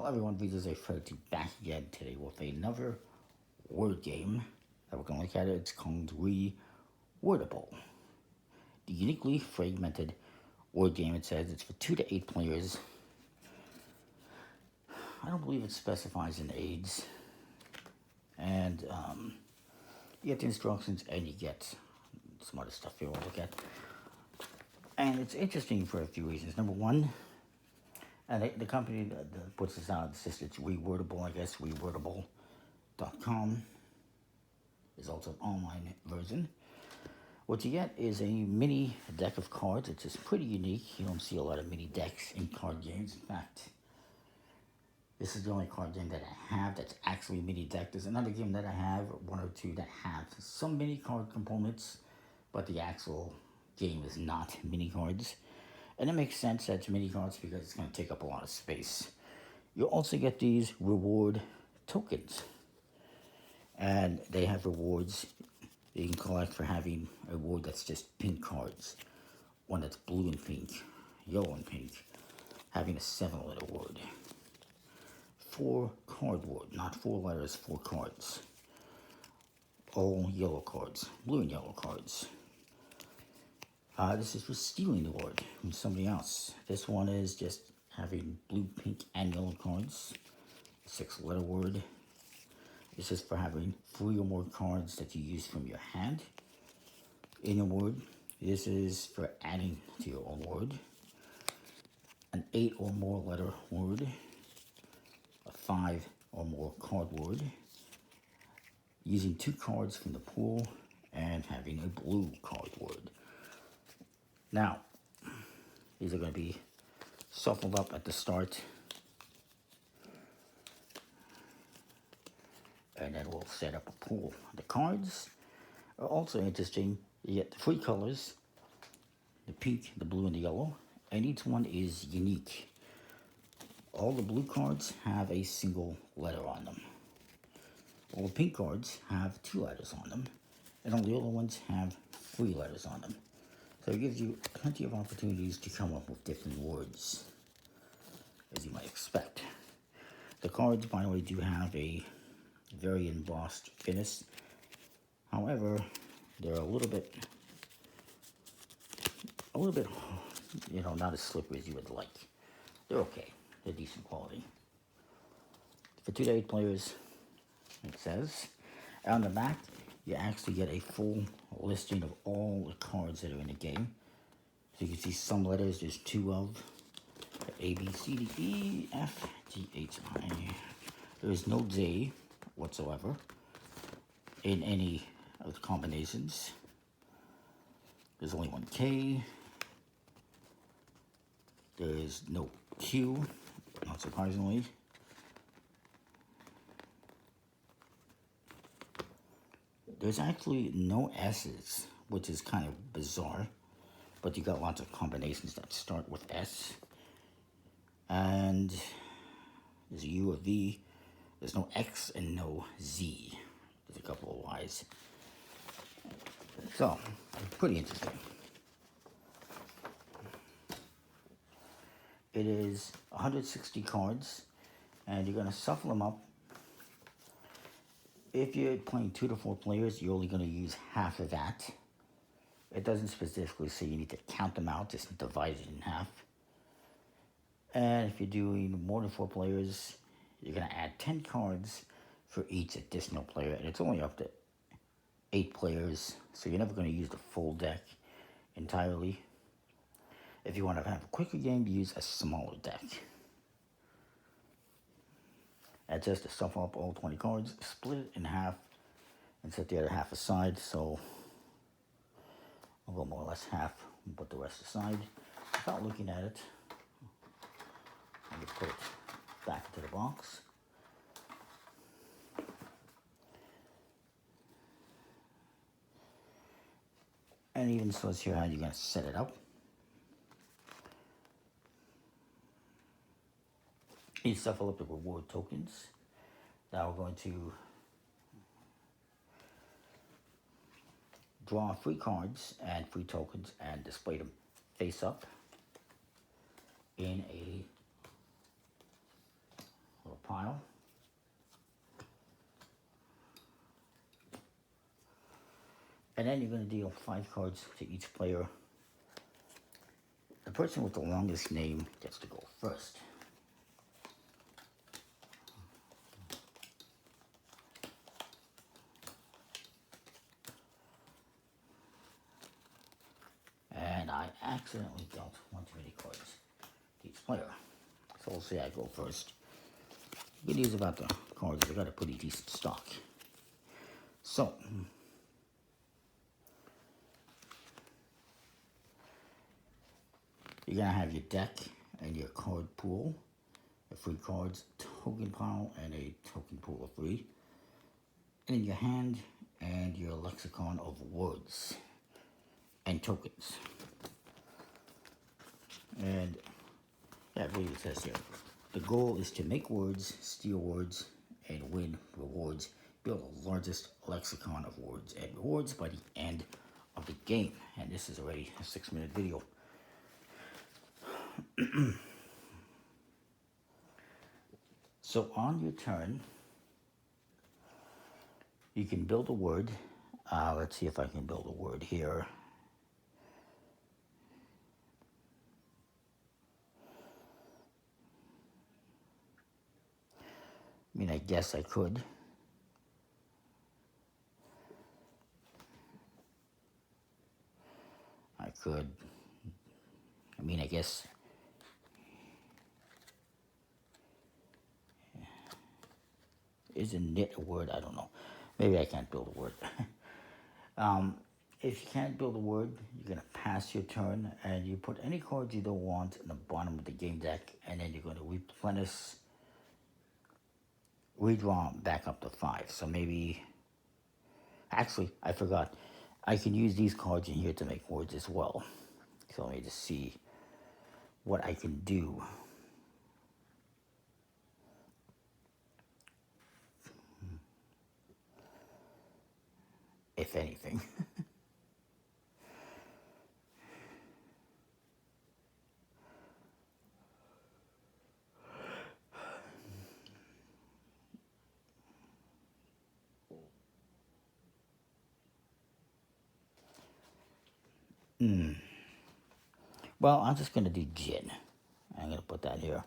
Well, everyone, this is a Freddy back again today with another word game that we're going to look at. It's called Rewordable. The uniquely fragmented word game, it says it's for 2 to 8 players. I don't believe it specifies an age. And you get the instructions and you get some other stuff here we'll look at. And it's interesting for a few reasons. Number one, and the company that puts this out says it's Rewordable, I guess, Rewordable.com is also an online version. What you get is a mini deck of cards. It's just pretty unique. You don't see a lot of mini decks in card games. In fact, this is the only card game that I have that's actually a mini deck. There's another game that I have, one or two, that have some mini card components, but the actual game is not mini cards. And it makes sense that it's mini cards because it's going to take up a lot of space. You also get these reward tokens. And they have rewards you can collect for having a reward that's just pink cards. One that's blue and pink, yellow and pink. Having a 7-letter word. 4 card word, not 4 letters, 4 cards. All yellow cards, blue and yellow cards. This is for stealing the word from somebody else. This one is just having blue, pink, and yellow cards. 6-letter word. This is for having 3 or more cards that you use from your hand in a word. This is for adding to your own word. An 8 or more letter word. A 5 or more card word. Using 2 cards from the pool and having a blue card word. Now, these are going to be shuffled up at the start. And then we'll set up a pool. The cards are also interesting. You get the 3 colors, the pink, the blue, and the yellow. And each one is unique. All the blue cards have a single letter on them. All the pink cards have 2 letters on them. And all the yellow ones have 3 letters on them. So it gives you plenty of opportunities to come up with different words, as you might expect. The cards, by the way, do have a very embossed finish. However, they're a little bit, not as slippery as you would like. They're okay. They're decent quality. For 2 to 8 players, it says. On the back, you actually get a full listing of all the cards that are in the game. So you can see some letters, there's 2 of. A, B, C, D, E, F, G, H, I. There is no J whatsoever in any of the combinations. There's only 1 K. There is no Q, not surprisingly. There's actually no S's, which is kind of bizarre, but you got lots of combinations that start with S. And there's a U, a V. There's no X and no Z. There's a couple of Y's. So, pretty interesting. It is 160 cards, and you're going to shuffle them up. If you're playing 2 to 4 players, you're only going to use half of that. It doesn't specifically say you need to count them out, just divide it in half. And if you're doing more than 4 players, you're going to add 10 cards for each additional player. And it's only up to 8 players, so you're never going to use the full deck entirely. If you want to have a quicker game, use a smaller deck. And just to shuffle up all 20 cards, split it in half, and set the other half aside. So I'll go more or less half, and put the rest aside. Without looking at it, I'll just put it back into the box. And even shows here how you're going to set it up. You shuffle up the reward tokens. Now we're going to draw 3 cards and 3 tokens and display them face up in a pile. And then you're going to deal 5 cards to each player. The person with the longest name gets to go first. And I accidentally dealt one too many cards to each player. So we'll say I go first. Good news about the cards, I got a pretty decent stock. So, you're going to have your deck and your card pool, a free cards token pile, and a token pool of 3. And in your hand, and your lexicon of words and tokens. And yeah, I believe it says here, the goal is to make words, steal words, and win rewards. Build the largest lexicon of words and rewards by the end of the game. And this is already a 6-minute video. So on your turn, you can build a word. Let's see if I can build a word here. I mean, I guess I could. I guess. Isn't knit a word? I don't know. Maybe I can't build a word. If you can't build a word, you're going to pass your turn, and you put any cards you don't want in the bottom of the game deck, and then you're going to redraw back up to 5. So maybe, actually, I forgot. I can use these cards in here to make words as well. So let me just see what I can do. If anything. Well, I'm just going to do gin. I'm going to put that here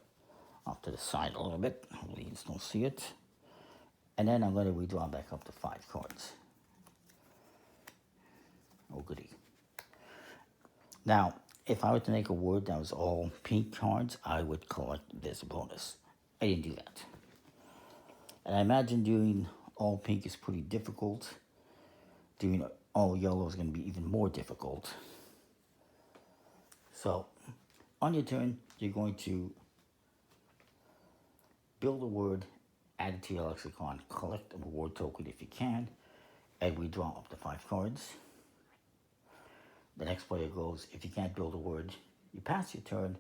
off to the side a little bit. Hopefully you just don't see it. And then I'm going to redraw back up to 5 cards. Oh, goody. Now, if I were to make a word that was all pink cards, I would collect this bonus. I didn't do that. And I imagine doing all pink is pretty difficult. Doing all yellow is going to be even more difficult. So, on your turn, you're going to build a word, add it to your lexicon, collect a reward token if you can, and redraw up to 5 cards. The next player goes, if you can't build a word, you pass your turn,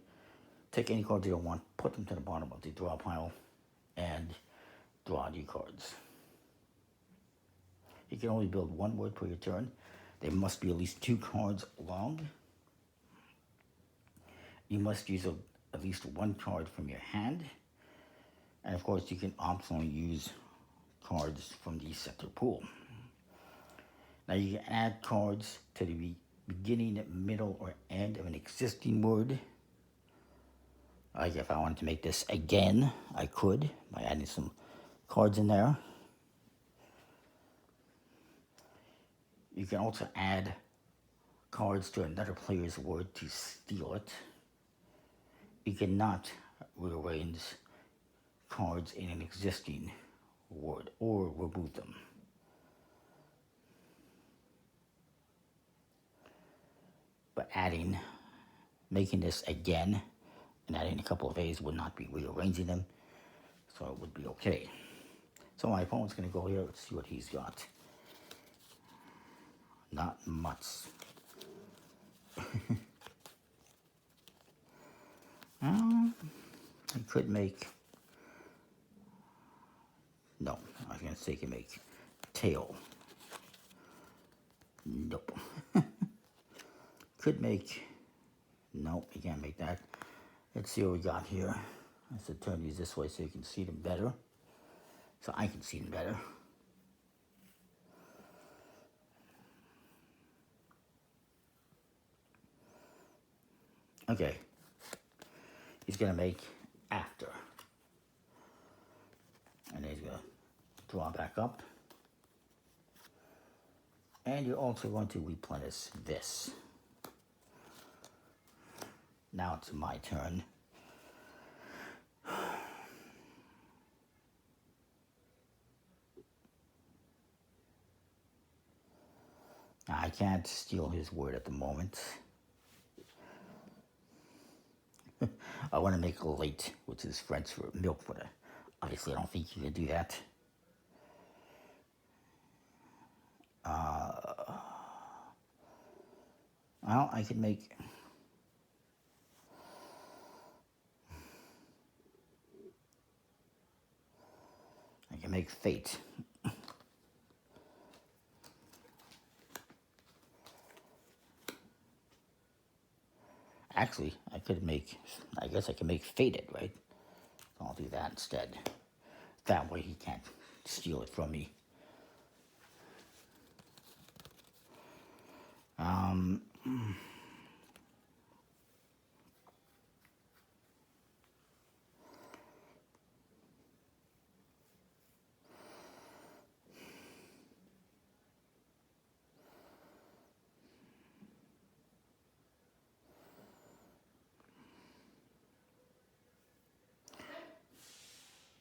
take any cards you don't want, put them to the bottom of the draw pile, and draw new cards. You can only build 1 word per your turn. They must be at least 2 cards long. You must use at least 1 card from your hand. And of course, you can optionally use cards from the center pool. Now you can add cards to the beginning, middle, or end of an existing word. Like if I wanted to make this again, I could by adding some cards in there. You can also add cards to another player's word to steal it. You cannot rearrange cards in an existing word or remove them. But making this again and adding a couple of A's would not be rearranging them, so it would be okay. So my opponent's going to go here. Let's see what he's got. Not much. I could make... No, I was going to say you can make tail. Nope. Could make... Nope, you can't make that. Let's see what we got here. I said turn these this way so you can see them better. So I can see them better. Okay. He's going to make after. And he's going to draw back up. And you're also going to replenish this. Now it's my turn. I can't steal his word at the moment. I want to make late, which is French for milk, but obviously I don't think you can do that. Well, I can make... I can make fate. Actually, I guess I can make faded, right? So I'll do that instead. That way he can't steal it from me.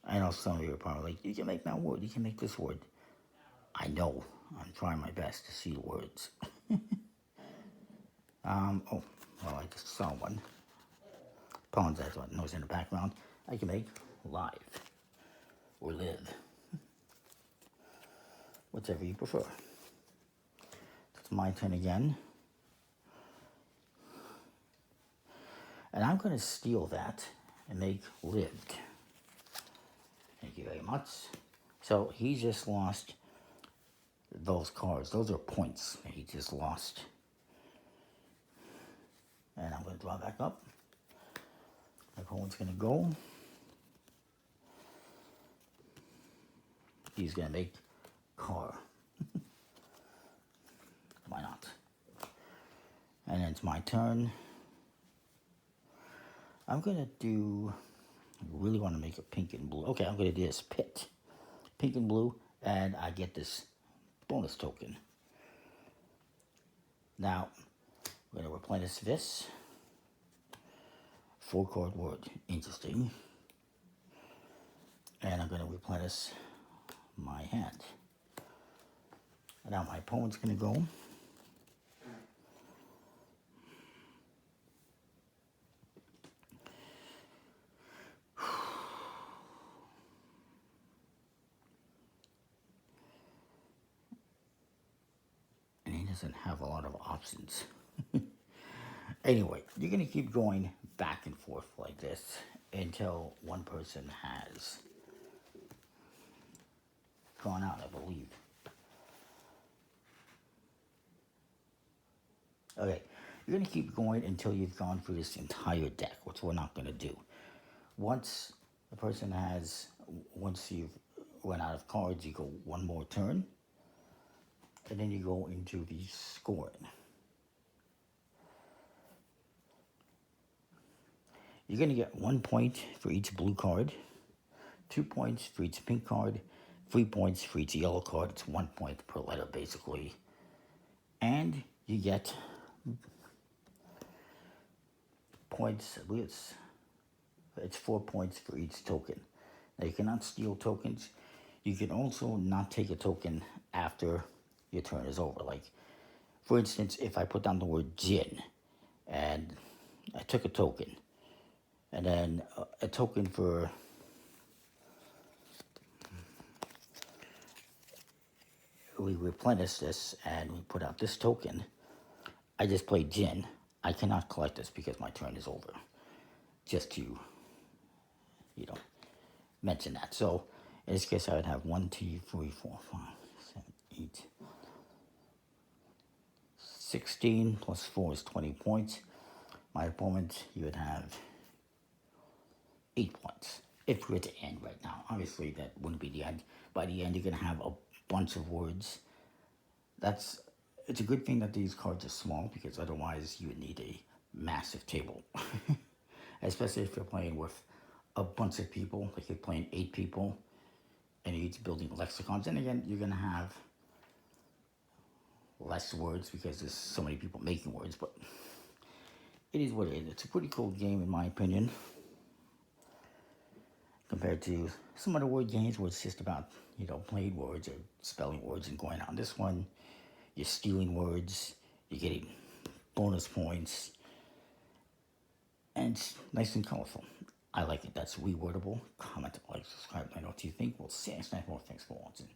I know some of you are probably like, you can make that word, you can make this word. I know. I'm trying my best to see the words. Oh, well, I just saw one. Apologize for the noise in the background. I can make live or live. Whichever you prefer. It's my turn again. And I'm going to steal that and make lived. Thank you very much. So he just lost those cards. Those are points that he just lost. And I'm going to draw back up. My opponent's going to go. He's going to make car. Why not? And then it's my turn. I'm going to do... I really want to make a pink and blue. Okay, I'm going to do this pit. Pink and blue. And I get this bonus token. Now, we're going to replenish this. 4-card word. Interesting. And I'm going to replenish my hand. Now my opponent's going to go. And he doesn't have a lot of options. Anyway, you're going to keep going back and forth like this until one person has gone out, I believe. Okay, you're going to keep going until you've gone through this entire deck, which we're not going to do. Once you've run out of cards, you go one more turn. And then you go into the scoring. You're going to get 1 point for each blue card, 2 points for each pink card, 3 points for each yellow card. It's 1 point per letter, basically. And you get points, I believe it's 4 points for each token. Now, you cannot steal tokens. You can also not take a token after your turn is over. Like, for instance, if I put down the word gin, and I took a token, and then a token for we replenish this and we put out this token. I just played gin. I cannot collect this because my turn is over. Just to, mention that. So in this case, I would have 1, 2, 3, 4, 5, 7, 8, 16 plus 4 is 20 points. My opponent, you would have 8 points. If we're to end right now, obviously that wouldn't be the end. By the end, you're gonna have a bunch of words. It's a good thing that these cards are small, because otherwise you would need a massive table. Especially if you're playing with a bunch of people, like you're playing 8 people, and you're building lexicons. And again, you're gonna have less words because there's so many people making words, but it is what it is. It's a pretty cool game in my opinion, compared to some other word games where it's just about, playing words or spelling words and going on. This one, you're stealing words, you're getting bonus points, and it's nice and colorful. I like it. That's Rewordable. Comment, like, subscribe, let me know what you think. We'll see you next time. Thanks for watching.